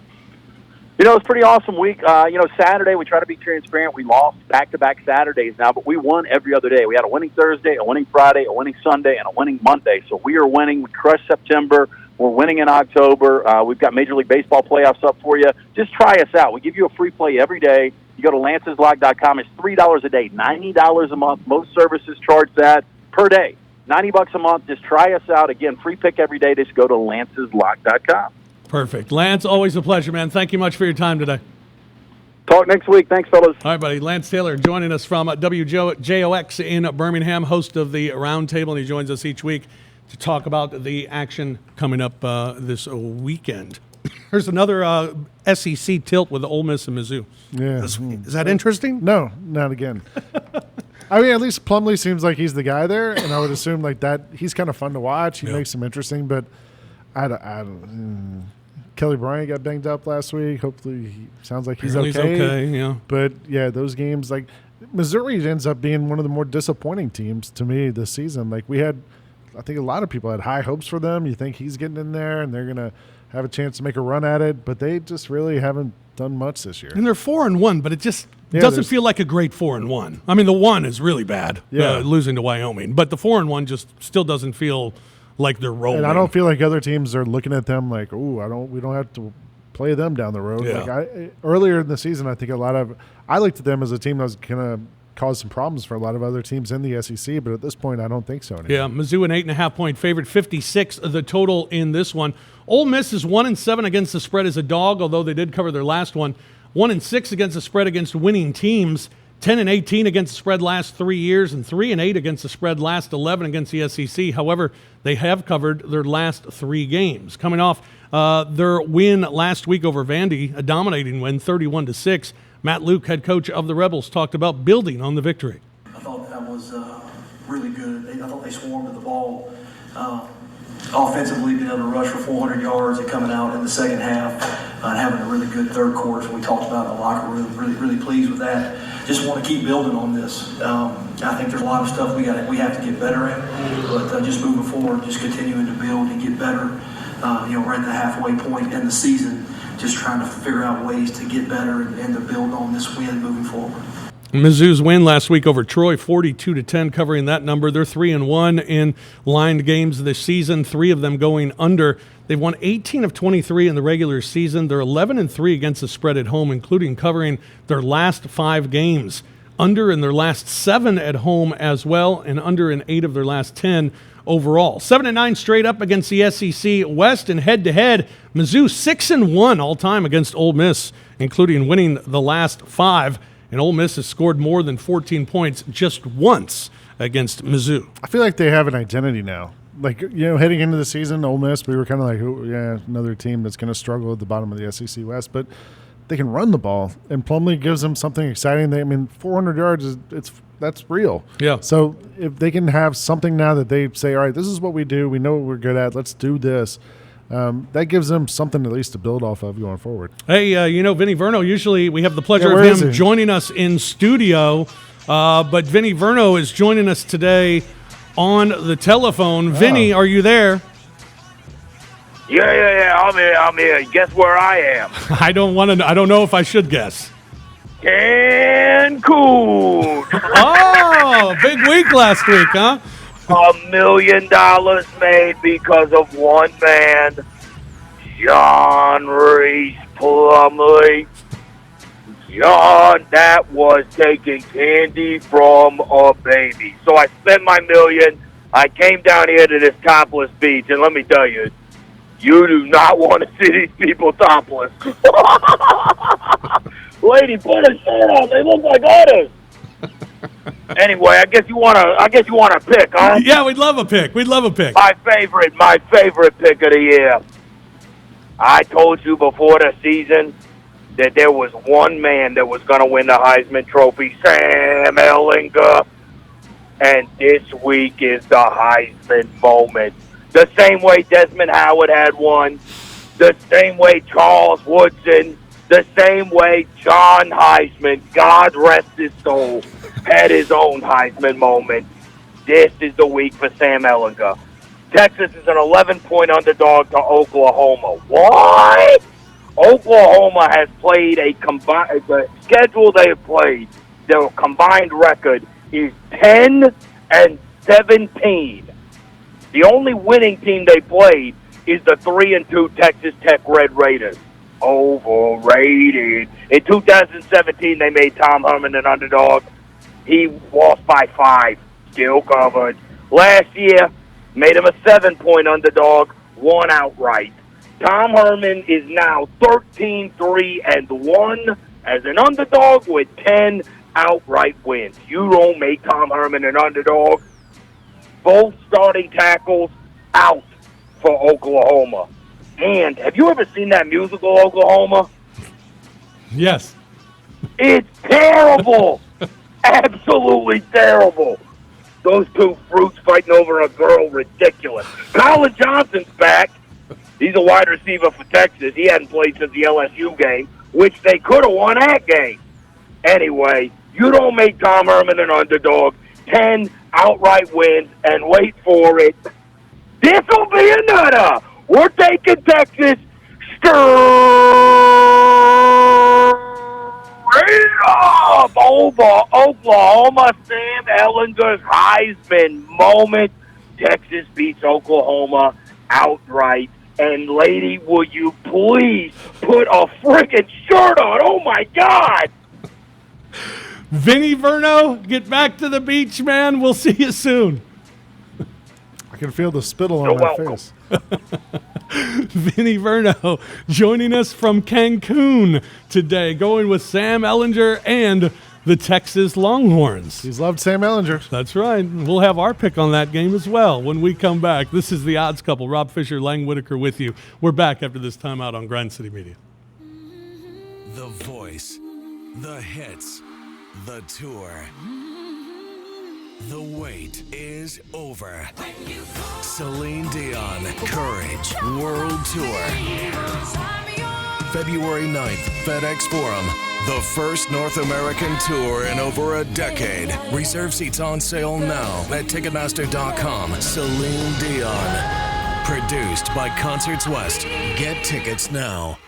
It's a pretty awesome week. Saturday we try to be transparent. We lost back-to-back Saturdays now, but we won every other day. We had a winning Thursday, a winning Friday, a winning Sunday, and a winning Monday. So we are winning. We crushed September. We're winning in October. We've got Major League Baseball playoffs up for you. Just try us out. We give you a free play every day. You go to LancesLock.com. It's $3 a day, $90 a month. Most services charge that per day. $90 a month. Just try us out. Again, free pick every day. Just go to LancesLock.com. Perfect. Lance, always a pleasure, man. Thank you much for your time today. Talk next week. Thanks, fellas. All right, buddy. Lance Taylor joining us from WJOX in Birmingham, host of the Roundtable, and he joins us each week to talk about the action coming up this weekend. There's another SEC tilt with Ole Miss and Mizzou. Yeah. Is that interesting? No, not again. I mean, at least Plumlee seems like he's the guy there, and I would assume like that he's kind of fun to watch. He makes them interesting, but I don't Kelly Bryant got banged up last week. Hopefully, he sounds like he's okay. Yeah. But yeah, those games like Missouri ends up being one of the more disappointing teams to me this season. Like I think a lot of people had high hopes for them. You think he's getting in there and they're gonna have a chance to make a run at it, but they just really haven't done much this year. And they're 4-1, but it just doesn't feel like a great 4-1. I mean, the 1 is really bad, losing to Wyoming, but the 4-1 just still doesn't feel like they're rolling. And I don't feel like other teams are looking at them like, we don't have to play them down the road. Yeah. Like earlier in the season, I think I looked at them as a team that was going to cause some problems for a lot of other teams in the SEC, but at this point, I don't think so anymore. Yeah, Mizzou an 8.5-point favorite, 56 the total in this one. Ole Miss is 1-7 against the spread as a dog, although they did cover their last one. 1-6 against the spread against winning teams. 10-18 against the spread last 3 years, and 3-8 against the spread last 11 against the SEC. However, they have covered their last 3 games. Coming off their win last week over Vandy, a dominating win, 31-6. Matt Luke, head coach of the Rebels, talked about building on the victory. I thought that was really good. I thought they swarmed to the ball. Offensively, being able to rush for 400 yards and coming out in the second half and having a really good third quarter. We talked about in the locker room. Really pleased with that. Just want to keep building on this. I think there's a lot of stuff we have to get better at, but just moving forward, just continuing to build and get better. Right at the halfway point in the season, just trying to figure out ways to get better and to build on this win moving forward. Mizzou's win last week over Troy, 42-10, covering that number. They're 3-1 in lined games this season, 3 of them going under. They've won 18 of 23 in the regular season. They're 11-3 against the spread at home, including covering their last 5 games. Under in their last 7 at home as well, and under in 8 of their last 10 overall. 7-9 straight up against the SEC West, and head-to-head, Mizzou 6-1 all-time against Ole Miss, including winning the last 5. And Ole Miss has scored more than 14 points just once against Mizzou. I feel like they have an identity now. Like, heading into the season, Ole Miss, we were kind of like, another team that's going to struggle at the bottom of the SEC West. But they can run the ball, and Plumlee gives them something exciting. 400 yards that's real. Yeah. So if they can have something now that they say, all right, this is what we do. We know what we're good at. Let's do this. That gives them something at least to build off of going forward. Hey, Vinnie Verno, usually we have the pleasure of him joining us in studio, but Vinnie Verno is joining us today on the telephone. Vinnie, are you there? Yeah, I'm here. Guess where I am? I don't know if I should guess. Cancun. Oh, big week last week, huh? $1 million made because of one man, Jon Roser Plumlee. John, that was taking candy from a baby. So I spent my $1 million. I came down here to this topless beach, and let me tell you, you do not want to see these people topless. Lady, put a shirt on. They look like others. Anyway, I guess you want to pick, huh? Yeah, we'd love a pick. My favorite pick of the year. I told you before the season that there was one man that was going to win the Heisman Trophy, Sam Ehlinger. And this week is the Heisman moment. The same way Desmond Howard had one, the same way Charles Woodson, the same way John Heisman, God rest his soul, had his own Heisman moment. This is the week for Sam Ehlinger. Texas is an 11-point underdog to Oklahoma. What? Oklahoma has played the schedule they have played, their combined record is 10-17. The only winning team they played is the 3-2 Texas Tech Red Raiders. Overrated. In 2017, they made Tom Herman an underdog. He lost by 5. Still covered. Last year, made him a 7-point underdog. Won outright. Tom Herman is now 13-3-1 as an underdog with 10 outright wins. You don't make Tom Herman an underdog. Both starting tackles out for Oklahoma. And have you ever seen that musical, Oklahoma? Yes. It's terrible. Absolutely terrible. Those two fruits fighting over a girl, ridiculous. Colin Johnson's back. He's a wide receiver for Texas. He hadn't played since the LSU game, which they could have won that game. Anyway, you don't make Tom Herman an underdog. 10 outright wins, and wait for it. This will be a nutter. We're taking Texas straight up over Oklahoma. Sam Ehlinger's Heisman moment. Texas beats Oklahoma outright. And, lady, will you please put a friggin' shirt on? Oh, my God. Vinnie Verno, get back to the beach, man. We'll see you soon. I can feel the spittle on my face. Vinnie Verno joining us from Cancun today, going with Sam Ehlinger and the Texas Longhorns. He's loved Sam Ehlinger. That's right. We'll have our pick on that game as well when we come back. This is the Odds Couple. Rob Fischer, Lang Whitaker with you. We're back after this timeout on Grind City Media. The voice, the hits, the tour. The wait is over. Celine Dion, Courage World Tour. February 9th, FedEx Forum. The first North American tour in over a decade. Reserve seats on sale now at Ticketmaster.com. Celine Dion. Produced by Concerts West. Get tickets now.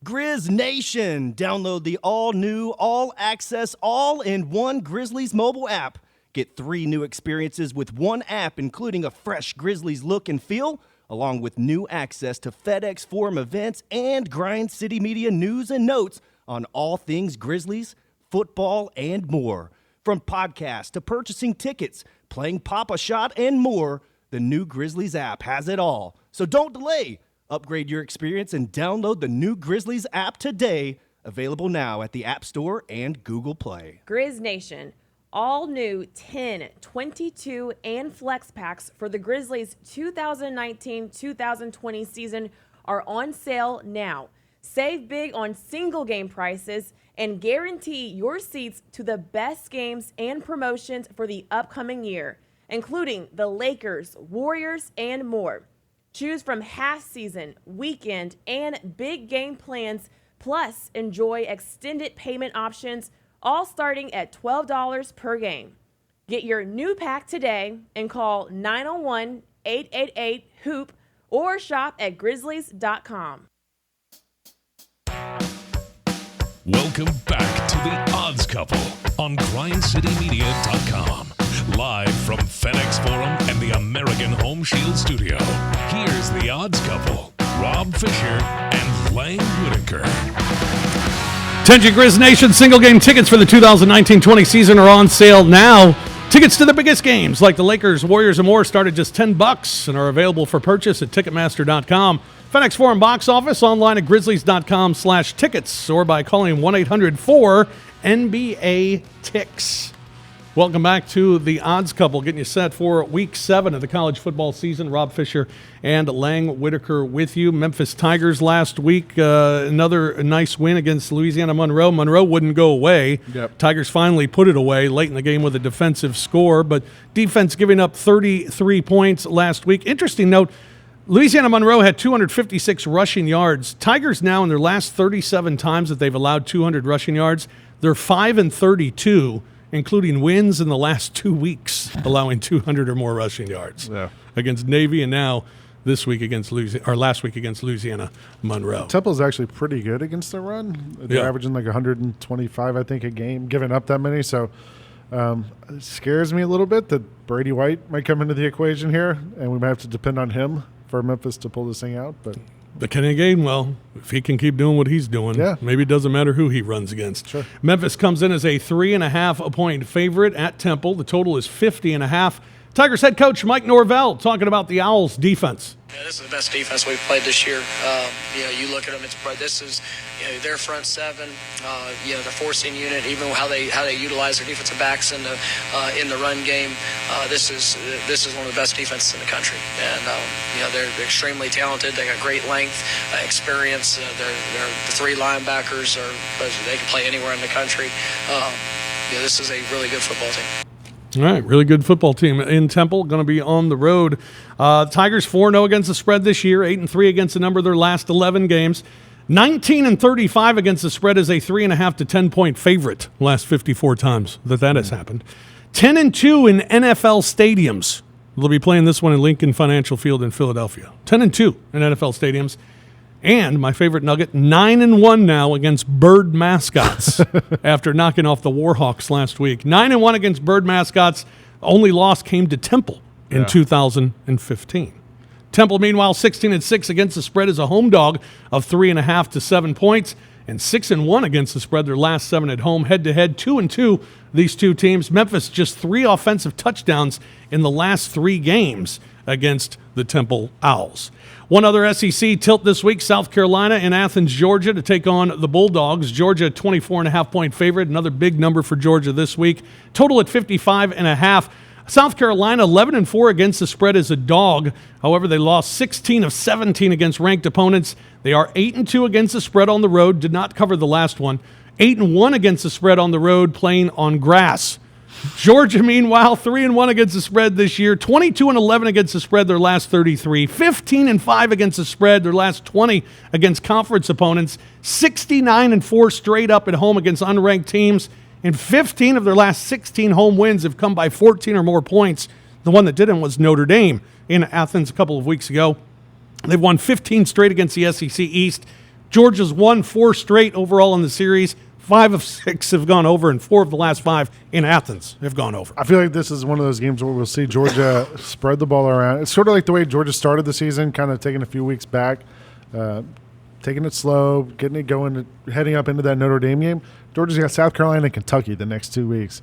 Grizz Nation. Download the all-new, all-access, all-in-one Grizzlies mobile app. Get 3 new experiences with one app, including a fresh Grizzlies look and feel, along with new access to FedEx Forum events and Grind City Media news and notes on all things Grizzlies, football, and more. From podcasts to purchasing tickets, playing Pop-A-Shot, and more, the new Grizzlies app has it all. So don't delay. Upgrade your experience and download the new Grizzlies app today. Available now at the App Store and Google Play. Grizz Nation. All new 10, 22, and flex packs for the Grizzlies 2019-2020 season are on sale now. Save big on single game prices and guarantee your seats to the best games and promotions for the upcoming year, including the Lakers, Warriors, and more. Choose from half season, weekend, and big game plans, plus enjoy extended payment options, all starting at $12 per game. Get your new pack today and call 901-888-HOOP or shop at grizzlies.com. Welcome back to the Odds Couple on GrindCityMedia.com. Live from FedEx Forum and the American Home Shield Studio. Here's the Odds Couple, Rob Fischer and Lang Whitaker. Attention Grizz Nation, single game tickets for the 2019-20 season are on sale now. Tickets to the biggest games like the Lakers, Warriors, and more start at just $10 and are available for purchase at Ticketmaster.com. FedEx Forum box office online at Grizzlies.com/tickets or by calling 1-800-4-NBA-TICKS. Welcome back to the Odds Couple, getting you set for Week 7 of the college football season. Rob Fischer and Lang Whitaker with you. Memphis Tigers last week, another nice win against Louisiana Monroe. Monroe wouldn't go away. Yep. Tigers finally put it away late in the game with a defensive score, but defense giving up 33 points last week. Interesting note, Louisiana Monroe had 256 rushing yards. Tigers now, in their last 37 times that they've allowed 200 rushing yards, they're 5-32, including wins in the last 2 weeks, allowing 200 or more rushing yards against Navy, and now this week against last week against Louisiana Monroe. Temple's actually pretty good against the run. They're averaging like 125, I think, a game, giving up that many. So it scares me a little bit that Brady White might come into the equation here, and we might have to depend on him for Memphis to pull this thing out. But Kenny Gainwell, if he can keep doing what he's doing, maybe it doesn't matter who he runs against. Sure. Memphis comes in as a 3.5-point favorite at Temple. The total is 50.5. Tigers head coach Mike Norvell talking about the Owls' defense. Yeah, this is the best defense we've played this year. You look at them. This is their front seven. The forcing unit, even how they utilize their defensive backs in the run game. This is one of the best defenses in the country, and they're extremely talented. They got great length, experience. The three linebackers they can play anywhere in the country. This is a really good football team. All right, really good football team in Temple, going to be on the road. Tigers 4-0 against the spread this year, 8-3 against the number of their last 11 games. 19-35 against the spread as a 3.5 to 10-point favorite last 54 times that has happened. 10-2 in NFL stadiums. They'll be playing this one in Lincoln Financial Field in Philadelphia. 10-2 in NFL stadiums. And my favorite nugget, 9-1 now against bird mascots after knocking off the Warhawks last week. 9-1 against bird mascots. Only loss came to Temple in 2015. Temple, meanwhile, 16-6 against the spread as a home dog of 3.5 to 7 points, and 6-1 against the spread their last 7 at home. Head-to-head, 2-2 these two teams. Memphis just 3 offensive touchdowns in the last 3 games against the Temple Owls. One other SEC tilt this week, South Carolina in Athens, Georgia, to take on the Bulldogs. Georgia, 24.5-point favorite, another big number for Georgia this week. Total at 55.5. South Carolina, 11-4 against the spread as a dog. However, they lost 16 of 17 against ranked opponents. They are 8-2 against the spread on the road, did not cover the last one. 8-1 against the spread on the road, playing on grass. Georgia, meanwhile, 3-1 against the spread this year, 22-11 against the spread their last 33, 15-5 against the spread their last 20 against conference opponents, 69-4 straight up at home against unranked teams, and 15 of their last 16 home wins have come by 14 or more points. The one that didn't was Notre Dame in Athens a couple of weeks ago. They've won 15 straight against the SEC East. Georgia's won 4 straight overall in the series. 5 of 6 have gone over, and 4 of the last 5 in Athens have gone over. I feel like this is one of those games where we'll see Georgia spread the ball around. It's sort of like the way Georgia started the season, kind of taking a few weeks back, taking it slow, getting it going, heading up into that Notre Dame game. Georgia's got South Carolina and Kentucky the next 2 weeks.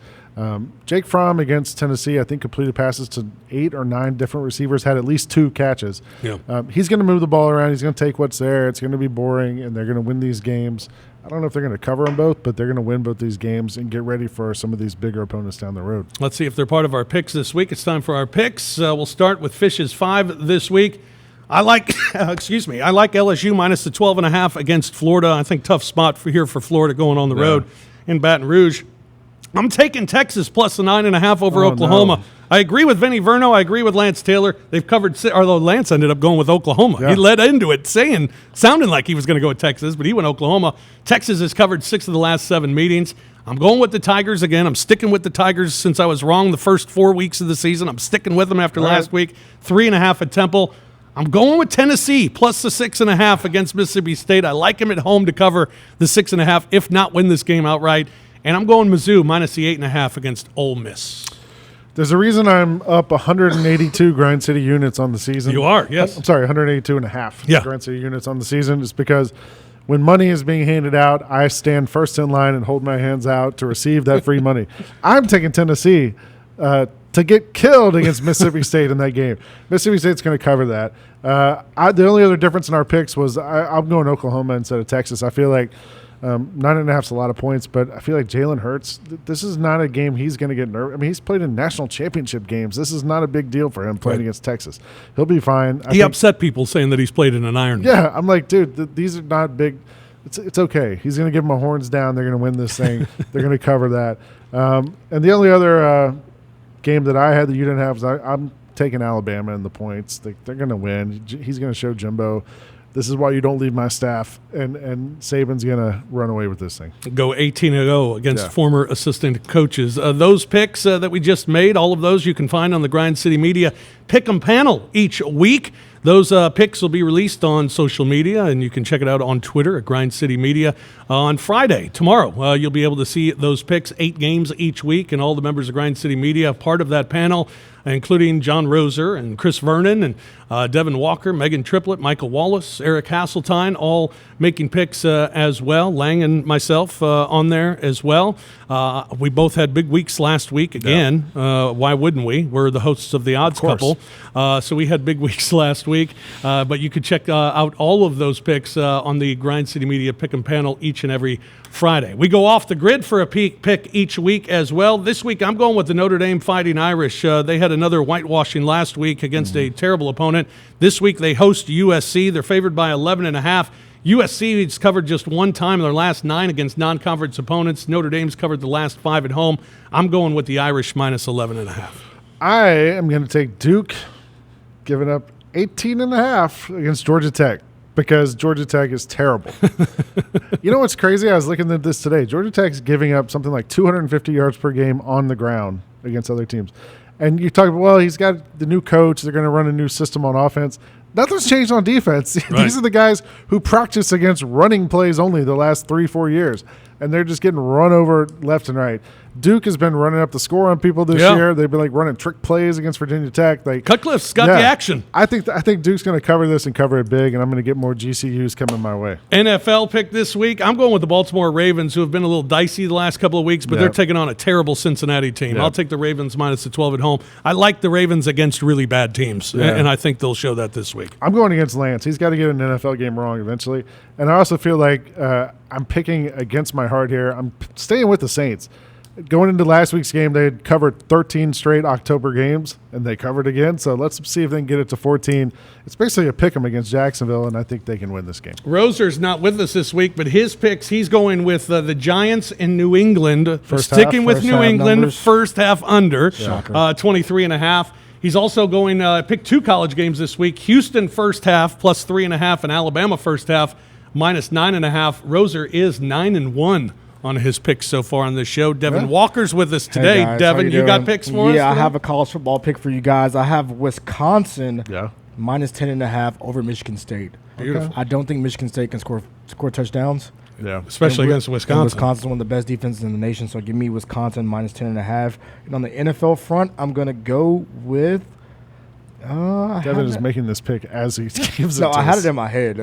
Jake Fromm against Tennessee, I think, completed passes to 8 or 9 different receivers, had at least 2 catches. Yeah. He's going to move the ball around. He's going to take what's there. It's going to be boring, and they're going to win these games. I don't know if they're going to cover them both, but they're going to win both these games and get ready for some of these bigger opponents down the road. Let's see if they're part of our picks this week. It's time for our picks. We'll start with Fish's 5 this week. I like, I like LSU minus the 12.5 against Florida. I think tough spot for Florida going on the road in Baton Rouge. I'm taking Texas plus the 9.5 over Oklahoma. No. I agree with Vinnie Verno. I agree with Lance Taylor. They've covered, although Lance ended up going with Oklahoma. Yeah. He led into it sounding like he was going to go with Texas, but he went Oklahoma. Texas has covered 6 of the last 7 meetings. I'm going with the Tigers again. I'm sticking with the Tigers since I was wrong the first 4 weeks of the season. I'm sticking with them after last week. 3.5 at Temple. I'm going with Tennessee plus the 6.5 against Mississippi State. I like them at home to cover the 6.5, if not win this game outright. And I'm going Mizzou minus the 8.5 against Ole Miss. There's a reason I'm up 182 Grind City units on the season. You are, yes. I'm sorry, 182.5 Grind City units on the season. It's because when money is being handed out, I stand first in line and hold my hands out to receive that free money. I'm taking Tennessee to get killed against Mississippi State in that game. Mississippi State's going to cover that. The only other difference in our picks was I'm going Oklahoma instead of Texas. I feel like 9.5 is a lot of points, but I feel like Jalen Hurts, this is not a game he's going to get nervous. I mean, he's played in national championship games. This is not a big deal for him playing against Texas. He'll be fine. He upset people saying that he's played in an Ironman. Yeah, I'm like, dude, these are not big. It's okay. He's going to give them a horns down. They're going to win this thing. They're going to cover that. And the only other game that I had that you didn't have was I'm taking Alabama in the points. They're going to win. He's going to show Jimbo, this is why you don't leave my staff, and Saban's going to run away with this thing. Go 18-0 against former assistant coaches. Those picks that we just made, all of those you can find on the Grind City Media Pick'em panel each week. Those picks will be released on social media, and you can check it out on Twitter at Grind City Media. On Friday, tomorrow, you'll be able to see those picks, 8 games each week, and all the members of Grind City Media, part of that panel, including Jon Roser and Chris Vernon and Devin Walker, Meghan Triplett, Michael Wallace, Eric Hasseltine, all making picks as well. Lang and myself on there as well. We both had big weeks last week again. Why wouldn't we? We're the hosts of the Odds Couple. So we had big weeks last week. But you could check out all of those picks on the Grind City Media Pick'em panel each and every Friday. We go off the grid for a pick each week as well. This week I'm going with the Notre Dame Fighting Irish. They had another whitewashing last week against a terrible opponent. This week they host USC. They're favored by 11.5. USC has covered just one time in their last 9 against non-conference opponents. Notre Dame's covered the last 5 at home. I'm going with the Irish minus 11.5. I am going to take Duke, giving up 18.5 against Georgia Tech, because Georgia Tech is terrible. You know what's crazy? I was looking at this today. Georgia Tech's giving up something like 250 yards per game on the ground against other teams. And you talk, well, he's got the new coach. They're going to run a new system on offense. Nothing's changed on defense. Right. These are the guys who practice against running plays only the last 3-4 years, and they're just getting run over left and right. Duke has been running up the score on people this year. They've been running trick plays against Virginia Tech. Cutcliffe's got the action. I think Duke's going to cover this and cover it big, and I'm going to get more GCUs coming my way. NFL pick this week. I'm going with the Baltimore Ravens, who have been a little dicey the last couple of weeks, but they're taking on a terrible Cincinnati team. I'll take the Ravens minus the 12 at home. I like the Ravens against really bad teams, and I think they'll show that this week. I'm going against Lance. He's got to get an NFL game wrong eventually. And I also feel like I'm picking against my heart here. I'm staying with the Saints. Going into last week's game, they had covered 13 straight October games, and they covered again. So let's see if they can get it to 14. It's basically a pick 'em against Jacksonville, and I think they can win this game. Roser's not with us this week, but his picks, he's going with the Giants in New England. Sticking with New England, numbers. First half under, 23.5. He's also going pick 2 college games this week. Houston first half plus 3.5, and Alabama first half minus 9.5. Roser is 9-1. On his picks so far on this show. Devin Walker's with us today. Hey guys, Devin, you got picks for us? Yeah, I have a college football pick for you guys. I have Wisconsin minus 10.5 over Michigan State. Beautiful. I don't think Michigan State can score touchdowns. Yeah, especially against Wisconsin. Wisconsin's one of the best defenses in the nation, so give me Wisconsin minus 10.5. And on the NFL front, I'm going to go with Devin is making this pick as he gives it to us. I had it in my head,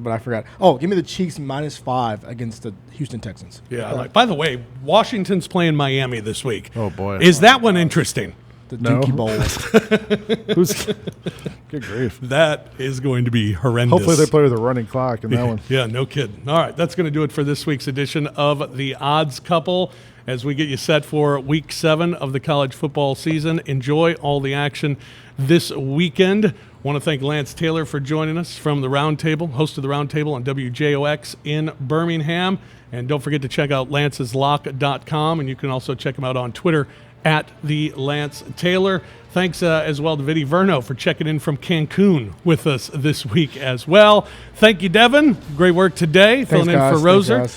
but I forgot. Oh, give me the Chiefs minus 5 against the Houston Texans. Yeah. By the way, Washington's playing Miami this week. Oh, boy. Is that one interesting? The Dookie Bowl. Good grief. That is going to be horrendous. Hopefully they play with a running clock in that one. Yeah, no kidding. All right, that's going to do it for this week's edition of The Odds Couple. As we get you set for Week 7 of the college football season, enjoy all the action this weekend. Want to thank Lance Taylor for joining us from the Roundtable, host of the Roundtable on WJOX in Birmingham. And don't forget to check out lanceslock.com, and you can also check him out on Twitter at the Lance Taylor. Thanks as well to Vinnie Verno for checking in from Cancun with us this week as well. Thank you, Devin. Great work today, filling in for Roser.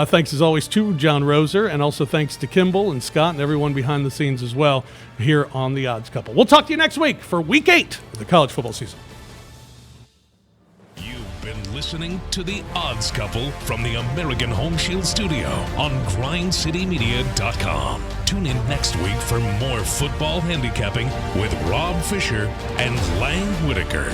Thanks as always to Jon Roser, and also thanks to Kimball and Scott and everyone behind the scenes as well here on The Odds Couple. We'll talk to you next week for Week 8 of the college football season. Been listening to The Odds Couple from the American Home Shield studio on GrindCityMedia.com. Tune in next week for more football handicapping with Rob Fischer and Lang Whitaker.